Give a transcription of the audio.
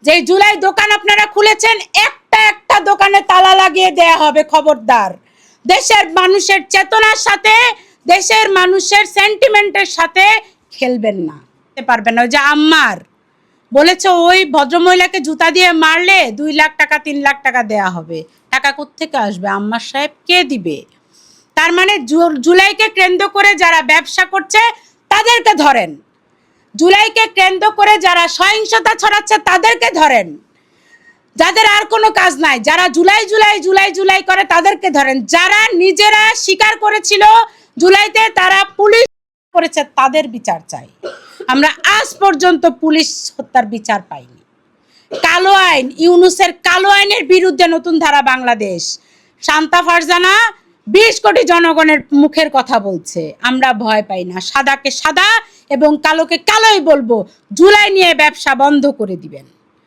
যে জুলাই দোকান আপনারা খুলেছেন, একটা একটা দোকানে তালা লাগিয়ে দেয়া হবে। খবরদার, দেশের মানুষের চেতনার সাথে, দেশের মানুষের সেন্টিমেন্টের সাথে খেলবেন না, পারবেন না। ওই যে আম্মার বলেছে ওই ভদ্রমহিলাকে জুতা দিয়ে মারলে 2 লাখ টাকা 3 লাখ টাকা দেয়া হবে। টাকা কোত্থেকে আসবে আম্মার সাহেব? কে দিবে? তার মানে জুলাইকে কেন্দ্র করে যারা ব্যবসা করছে তাদেরকে ধরেন, জুলাইকে কেন্দ্র করে যারা সহিংসতা ছড়াচ্ছে তাদেরকে ধরেন, যাদের আর কোনো কাজ নাই, যারা জুলাই জুলাই জুলাই জুলাই করে তাদেরকে ধরেন, যারা নিজেরা স্বীকার করেছিল জুলাইতে তারা পুলিশ করেছে তাদের বিচার চাই। আমরা আজ পর্যন্ত পুলিশ হত্যার বিচার পাইনি। কালো আইন, ইউনূসের কালো আইনের বিরুদ্ধে নতুন ধারা বাংলাদেশ, শান্তা ফারজানা 20 কোটি জনগণের মুখের কথা বলছে। আমরা ভয় পাই না, সাদাকে সাদা এবং কালোকে কালোই বলবো। জুলাই নিয়ে ব্যবসা বন্ধ করে দিবেন।